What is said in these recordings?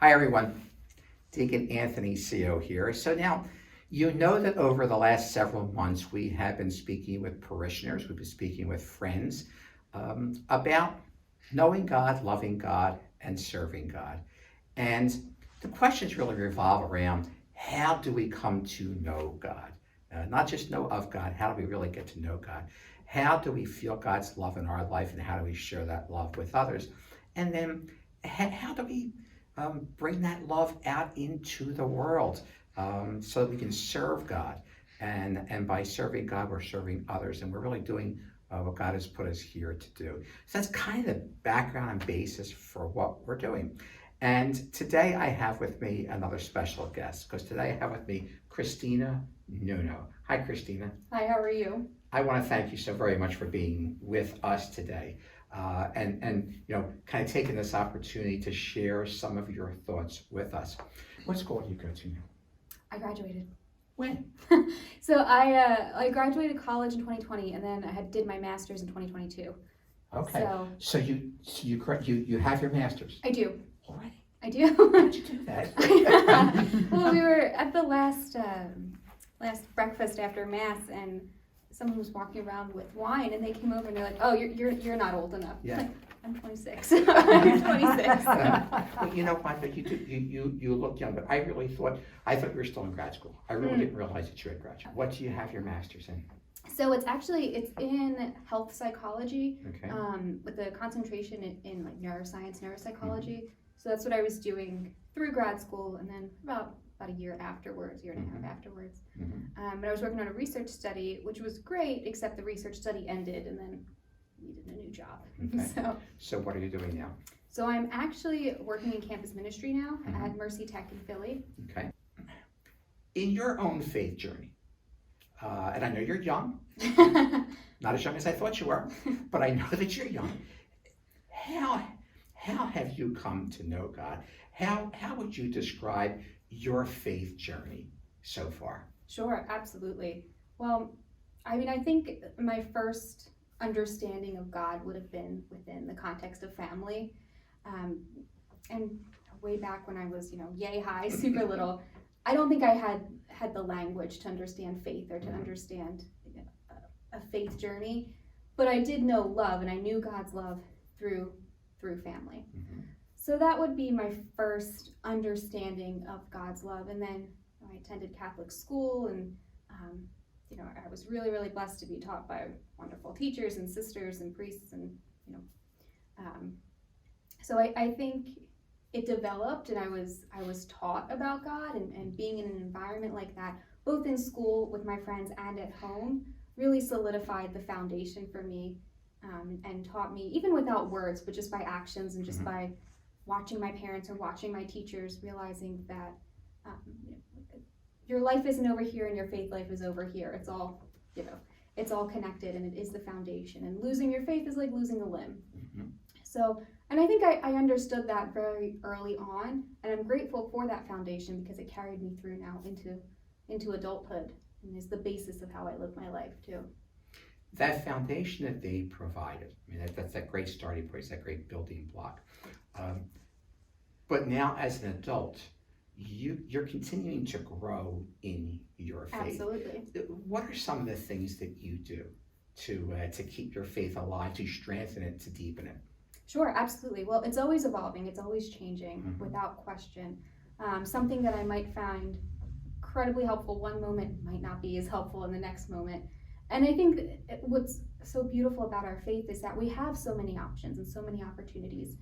Hi everyone, Deacon Anthony Cioe here. So now, you know that over the last several months we have been speaking with parishioners, we've been speaking with friends about knowing God, loving God, and serving God. And the questions really revolve around how do we come to know God? Not just know of God, how do we really get to know God? How do we feel God's love in our life and how do we share that love with others? And then how do we bring that love out into the world so that we can serve God? And by serving God, we're serving others and we're really doing what God has put us here to do. So that's kind of the background and basis for what we're doing. And today I have with me another special guest, because today I have with me Christina Nunno. Hi, Christina. Hi, how are you? I want to thank you so very much for being with us today, and kind of taking this opportunity to share some of your thoughts with us. What school do you go to now? I graduated. When? So I graduated college in 2020, and then I did my master's in 2022. Okay. So you have your master's. I do. Already? I do. How did you do that? Well, we were at the last breakfast after mass, and someone was walking around with wine, and they came over and they're like, "Oh, you're not old enough." Yeah. Like, I'm 26. I'm 26. Well, you know what? But you look young. But I thought you were still in grad school. I really didn't realize that you had graduated. What do you have your master's in? So it's in health psychology, Okay. with a concentration in like neuroscience, neuropsychology. So that's what I was doing through grad school, and then about a year afterwards, year and a half afterwards. But I was working on a research study, which was great, except the research study ended, and then needed a new job. Okay. So what are you doing now? So I'm actually working in campus ministry now at Mercy Tech in Philly. Okay. In your own faith journey, and I know you're young, not as young as I thought you were, but I know that you're young. How have you come to know God? How would you describe your faith journey so far? Sure, absolutely. Well, I mean, I think my first understanding of God would have been within the context of family. And way back when I was, yay high, super little, I don't think I had the language to understand faith or to understand a faith journey, but I did know love, and I knew God's love through family. So that would be my first understanding of God's love. And then I attended Catholic school, and I was really, really blessed to be taught by wonderful teachers and sisters and priests, and so I think it developed, and I was taught about God, and being in an environment like that, both in school with my friends and at home, really solidified the foundation for me, and taught me, even without words, but just by actions and just by watching my parents or watching my teachers, realizing that your life isn't over here and your faith life is over here. It's all, it's all connected, and it is the foundation. And losing your faith is like losing a limb. So, and I think I understood that very early on, and I'm grateful for that foundation because it carried me through now into adulthood, and is the basis of how I live my life too. That foundation that they provided, I mean, that's that great starting place, that great building block. But now as an adult, you're continuing to grow in your faith. Absolutely. What are some of the things that you do to keep your faith alive, to strengthen it, to deepen it? Sure, absolutely. Well, it's always evolving. It's always changing, without question. Something that I might find incredibly helpful one moment might not be as helpful in the next moment. And I think what's so beautiful about our faith is that we have so many options and so many opportunities,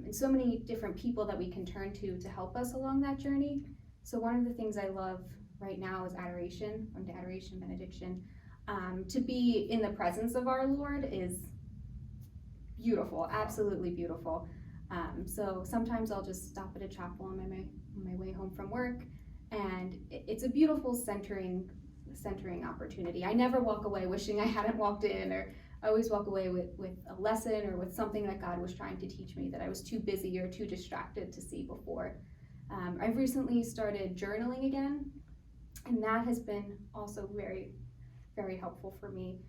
and so many different people that we can turn to help us along that journey. So one of the things I love right now is adoration, benediction. To be in the presence of our Lord is beautiful, absolutely beautiful. So sometimes I'll just stop at a chapel on my way home from work, and it's a beautiful centering opportunity. I never walk away wishing I hadn't walked in, or I always walk away with a lesson or with something that God was trying to teach me that I was too busy or too distracted to see before. I've recently started journaling again, and that has been also very, very helpful for me.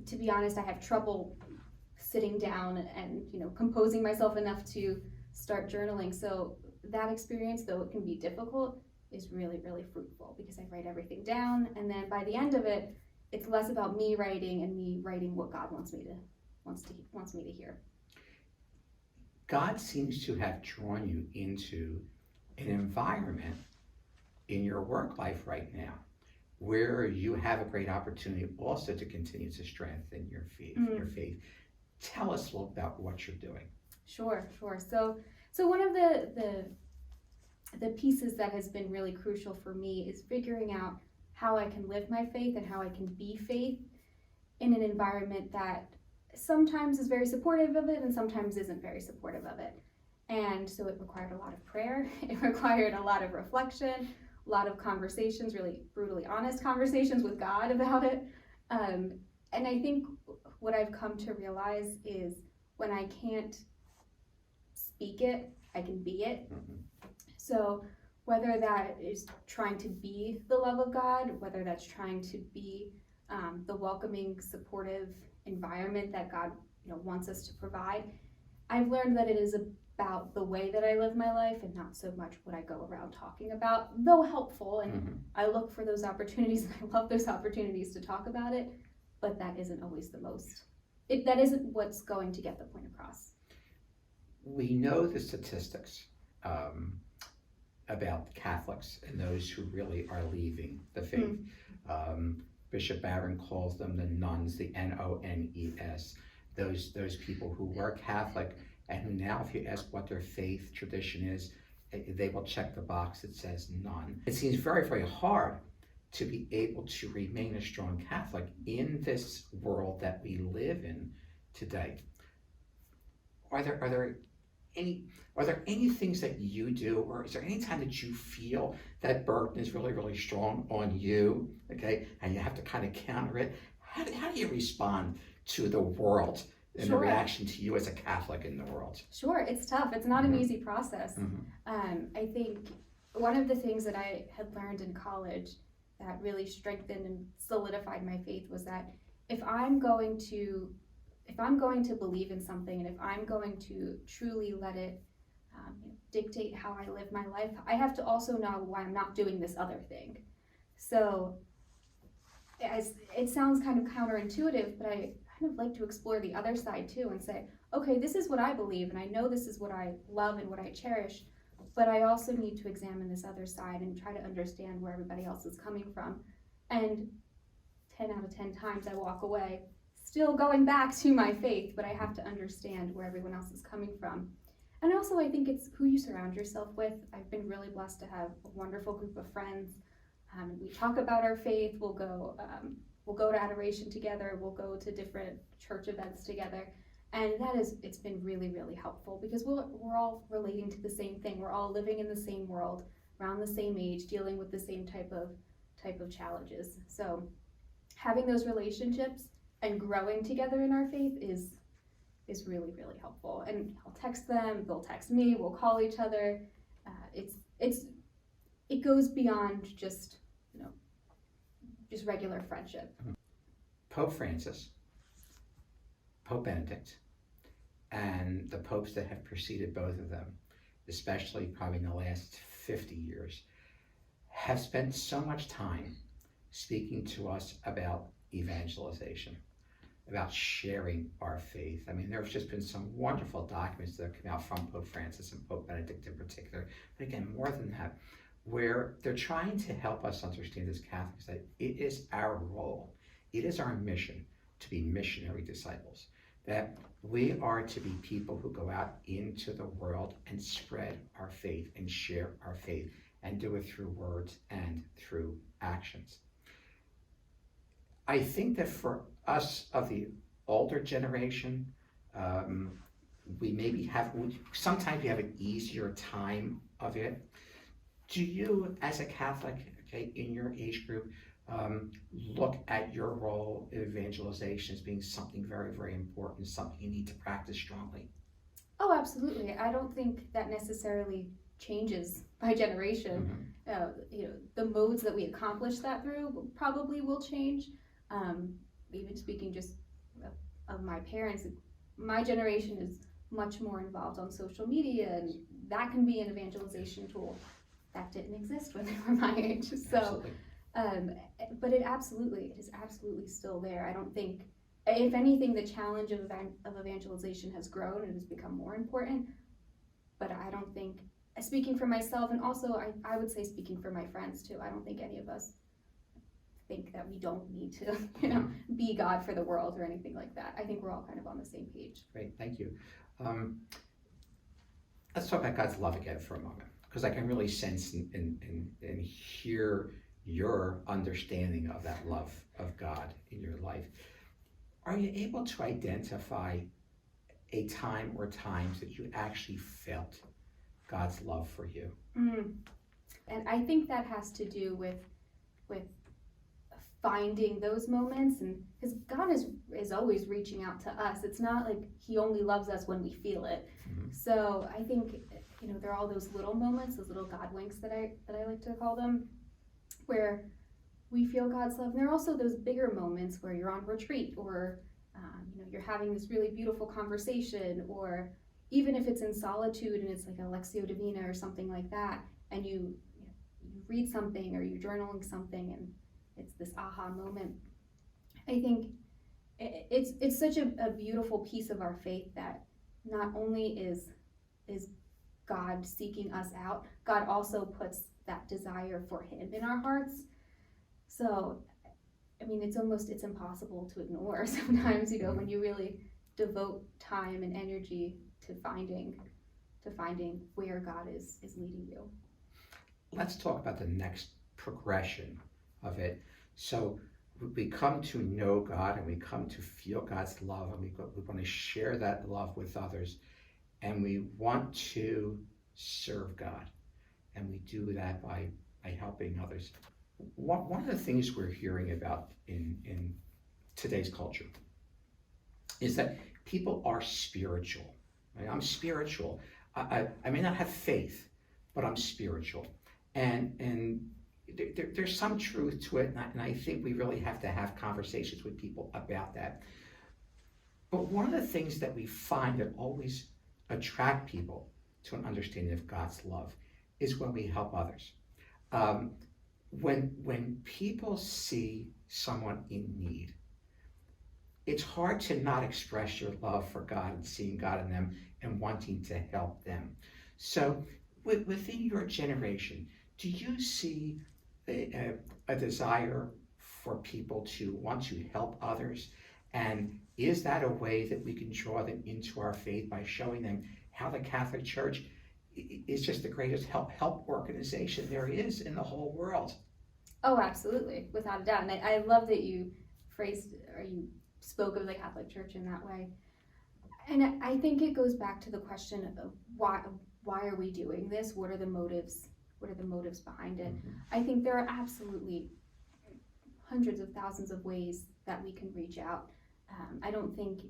To be honest, I have trouble sitting down and composing myself enough to start journaling. So that experience, though it can be difficult, is really, really fruitful because I write everything down, and then by the end of it, it's less about me writing and me writing what God wants me to hear. God seems to have drawn you into an environment in your work life right now where you have a great opportunity also to continue to strengthen your faith. Tell us a little about what you're doing. Sure. So one of the pieces that has been really crucial for me is figuring out how I can live my faith and how I can be faith in an environment that sometimes is very supportive of it and sometimes isn't very supportive of it. And so it required a lot of prayer. It required a lot of reflection, a lot of conversations, really brutally honest conversations with God about it. And I think what I've come to realize is when I can't speak it, I can be it. So whether that is trying to be the love of God, whether that's trying to be the welcoming, supportive environment that God wants us to provide, I've learned that it is about the way that I live my life and not so much what I go around talking about, though helpful, and I look for those opportunities and I love those opportunities to talk about it, but that isn't always that isn't what's going to get the point across. We know the statistics about Catholics and those who really are leaving the faith. Bishop Barron calls them the nuns, the N-O-N-E-S, those people who were Catholic and who now, if you ask what their faith tradition is, they will check the box that says none. It seems very, very hard to be able to remain a strong Catholic in this world that we live in today. Are there any things that you do, or is there any time that you feel that burden is really, really strong on you, okay, and you have to kind of counter it? How do you respond to the world and the reaction to you as a Catholic in the world? Sure, it's tough. It's not an easy process. I think one of the things that I had learned in college that really strengthened and solidified my faith was that if I'm going to believe in something, and if I'm going to truly let it dictate how I live my life, I have to also know why I'm not doing this other thing. So it sounds kind of counterintuitive, but I kind of like to explore the other side too and say, okay, this is what I believe, and I know this is what I love and what I cherish, but I also need to examine this other side and try to understand where everybody else is coming from. And 10 out of 10 times I walk away still going back to my faith, but I have to understand where everyone else is coming from. And also I think it's who you surround yourself with. I've been really blessed to have a wonderful group of friends. We talk about our faith. We'll go to adoration together. We'll go to different church events together. And it's been really, really helpful because we're all relating to the same thing. We're all living in the same world, around the same age, dealing with the same type of challenges. So having those relationships and growing together in our faith is really, really helpful. And I'll text them, they'll text me, we'll call each other. It goes beyond just regular friendship. Pope Francis, Pope Benedict, and the popes that have preceded both of them, especially probably in the last 50 years, have spent so much time speaking to us about evangelization, about sharing our faith. I mean, there's just been some wonderful documents that have come out from Pope Francis and Pope Benedict in particular, but again, more than that, where they're trying to help us understand as Catholics that it is our role, it is our mission to be missionary disciples, that we are to be people who go out into the world and spread our faith and share our faith and do it through words and through actions. I think that for us of the older generation, sometimes we have an easier time of it. Do you, as a Catholic, okay, in your age group, look at your role in evangelization as being something very, very important, something you need to practice strongly? Oh, absolutely. I don't think that necessarily changes by generation. The modes that we accomplish that through probably will change. Even speaking just of my parents, my generation is much more involved on social media, and that can be an evangelization tool. That didn't exist when they were my age. So, but it is absolutely still there. I don't think, if anything, the challenge of evangelization has grown and has become more important. But I don't think, speaking for myself, and also I would say speaking for my friends too, I don't think any of us think that we don't need to, be God for the world or anything like that. I think we're all kind of on the same page. Great, thank you. Let's talk about God's love again for a moment, because I can really sense and hear your understanding of that love of God in your life. Are you able to identify a time or times that you actually felt God's love for you? And I think that has to do with finding those moments, and because God is always reaching out to us. It's not like he only loves us when we feel it. So I think, there are all those little moments, those little God winks that I like to call them, where we feel God's love. And there are also those bigger moments where you're on retreat, or you're having this really beautiful conversation, or even if it's in solitude and it's like a Lectio Divina or something like that, and you read something or you're journaling something and it's this aha moment. I think it's such a beautiful piece of our faith that not only is God seeking us out, God also puts that desire for him in our hearts. So, it's impossible to ignore sometimes, when you really devote time and energy to finding where God is leading you. Let's talk about the next progression of it. So we come to know God, and we come to feel God's love, and we want to share that love with others, and we want to serve God, and we do that by helping others. One of the things we're hearing about in today's culture is that people are spiritual. Right? I'm spiritual. I may not have faith, but I'm spiritual, and there's some truth to it, and I think we really have to have conversations with people about that. But one of the things that we find that always attract people to an understanding of God's love is when we help others. When people see someone in need, it's hard to not express your love for God and seeing God in them and wanting to help them. So within your generation, do you see a desire for people to want to help others? And is that a way that we can draw them into our faith by showing them how the Catholic Church is just the greatest help organization there is in the whole world? Oh, absolutely, without a doubt. And I love that you spoke of the Catholic Church in that way. And I think it goes back to the question of why are we doing this? What are the motives? What are the motives behind it? I think there are absolutely hundreds of thousands of ways that we can reach out. I don't think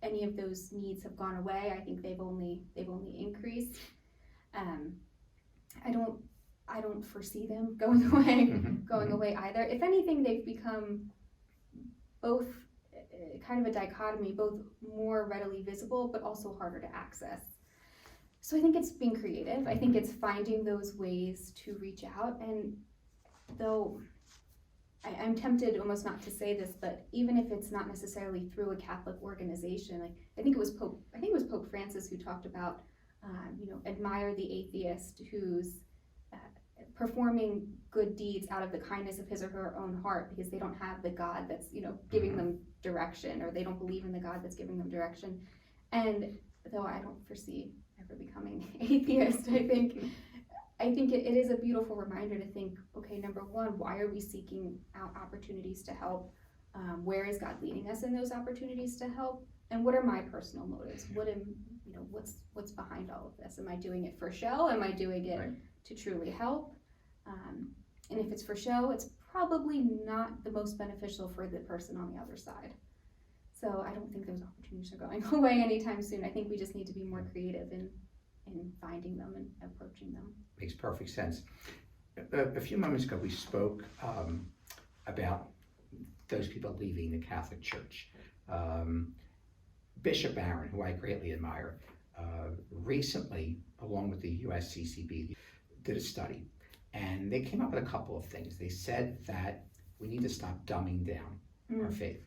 any of those needs have gone away. I think they've only increased. I don't foresee them going away either. If anything, they've become both kind of a dichotomy, both more readily visible but also harder to access. So I think it's being creative. I think it's finding those ways to reach out. And though I'm tempted almost not to say this, but even if it's not necessarily through a Catholic organization, like I think it was Pope Francis who talked about, admire the atheist who's performing good deeds out of the kindness of his or her own heart, because they don't have the God that's giving them direction, or they don't believe in the God that's giving them direction. And though I don't foresee ever becoming atheist, I think it is a beautiful reminder to think, okay, number one, why are we seeking out opportunities to help? Where is God leading us in those opportunities to help? And what are my personal motives? What's behind all of this? Am I doing it for show? Am I doing it to truly help? And if it's for show, it's probably not the most beneficial for the person on the other side. So I don't think those opportunities are going away anytime soon. I think we just need to be more creative in finding them and approaching them. Makes perfect sense. A few moments ago, we spoke about those people leaving the Catholic Church. Bishop Barron, who I greatly admire, recently, along with the USCCB, did a study, and they came up with a couple of things. They said that we need to stop dumbing down our faith.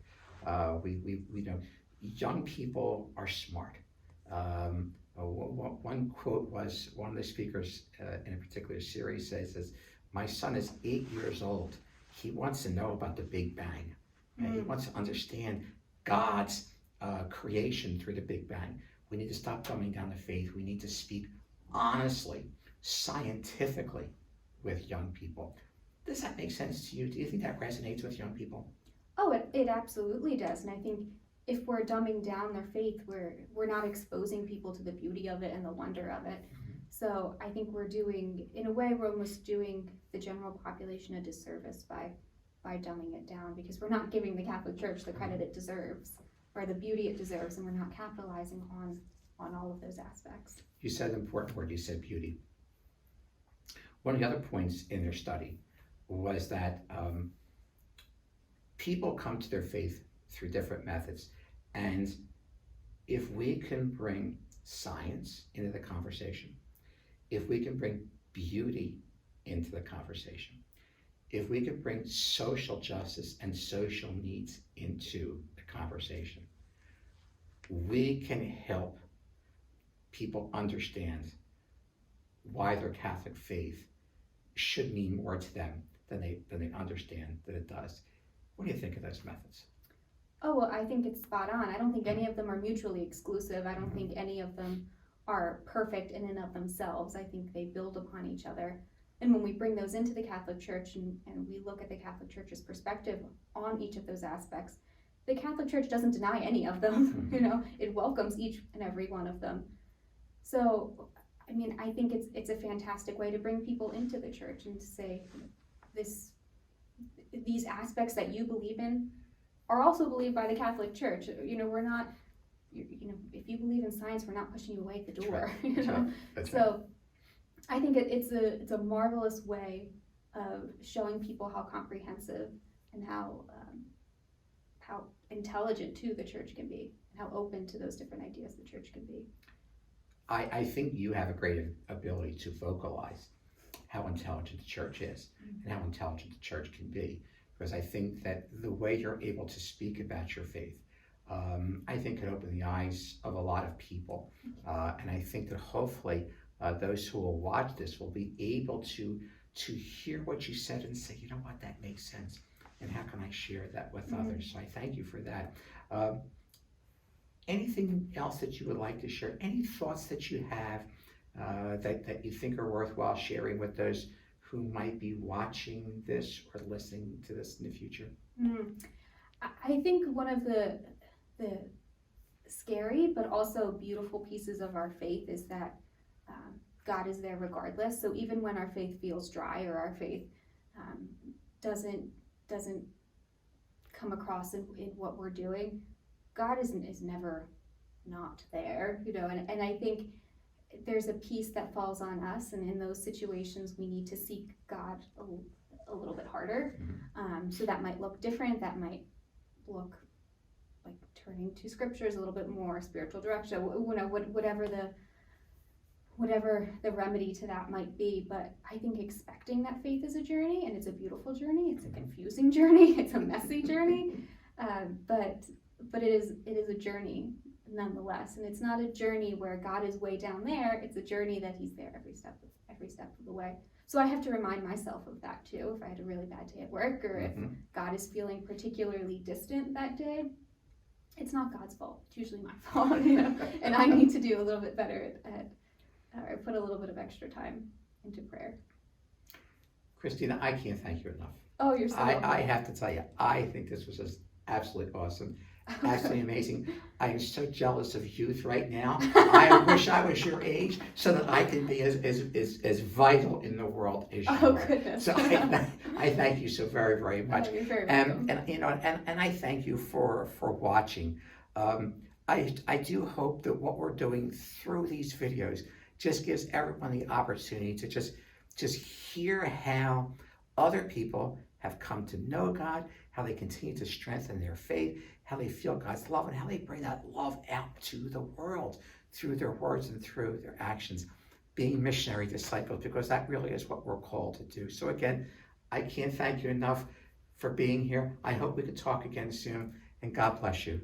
We know young people are smart. One quote was, one of the speakers in a particular series says, "My son is 8 years old. He wants to know about the Big Bang. And he wants to understand God's creation through the Big Bang." We need to stop dumbing down the faith. We need to speak honestly, scientifically with young people. Does that make sense to you? Do you think that resonates with young people? Oh, it absolutely does. And I think if we're dumbing down their faith, we're not exposing people to the beauty of it and the wonder of it. So I think we're almost doing the general population a disservice by dumbing it down, because we're not giving the Catholic Church the credit it deserves or the beauty it deserves, and we're not capitalizing on all of those aspects. You said an important word. You said beauty. One of the other points in their study was that people come to their faith through different methods, and if we can bring science into the conversation, if we can bring beauty into the conversation, if we can bring social justice and social needs into the conversation, we can help people understand why their Catholic faith should mean more to them than they understand that it does. What do you think of those methods? Oh, well, I think it's spot on. I don't think any of them are mutually exclusive. I don't think any of them are perfect in and of themselves. I think they build upon each other. And when we bring those into the Catholic Church and we look at the Catholic Church's perspective on each of those aspects, the Catholic Church doesn't deny any of them. It welcomes each and every one of them. So, I mean, I think it's a fantastic way to bring people into the church and to say, these aspects that you believe in are also believed by the Catholic Church. We're not, if you believe in science, we're not pushing you away at the door. That's right. I think it's a marvelous way of showing people how comprehensive and how intelligent too the church can be, and how open to those different ideas the church can be. I think you have a great ability to vocalize how intelligent the church is and how intelligent the church can be, because I think that the way you're able to speak about your faith, I think could open the eyes of a lot of people, and I think that hopefully those who will watch this will be able to hear what you said and say, you know what, that makes sense, and how can I share that with others? So I thank you for that. Anything else that you would like to share? Any thoughts that you have that you think are worthwhile sharing with those who might be watching this or listening to this in the future? I think one of the scary but also beautiful pieces of our faith is that God is there regardless. So even when our faith feels dry or our faith doesn't come across in what we're doing, God is never not there, and I think there's a piece that falls on us, and in those situations we need to seek God a little bit harder. So that might look different. That might look like turning to scriptures a little bit more, spiritual direction, whatever the remedy to that might be. But I think expecting that faith is a journey, and it's a beautiful journey. It's a confusing journey. It's a messy journey, but it is a journey nonetheless. And it's not a journey where God is way down there. It's a journey that He's there every step of the way. So I have to remind myself of that too. If I had a really bad day at work, or if God is feeling particularly distant that day, it's not God's fault. It's usually my fault, and I need to do a little bit better or put a little bit of extra time into prayer. Christina, I can't thank you enough. Oh, you're so welcome. I have to tell you, I think this was just absolutely awesome. Absolutely amazing. I am so jealous of youth right now. I wish I was your age so that I could be as vital in the world as you are. Goodness. So I thank you so very, very much. You're very welcome. And I thank you for watching. I do hope that what we're doing through these videos just gives everyone the opportunity to just hear how other people have come to know God, how they continue to strengthen their faith, how they feel God's love, and how they bring that love out to the world through their words and through their actions, being missionary disciples, because that really is what we're called to do. So again, I can't thank you enough for being here. I hope we could talk again soon, and God bless you.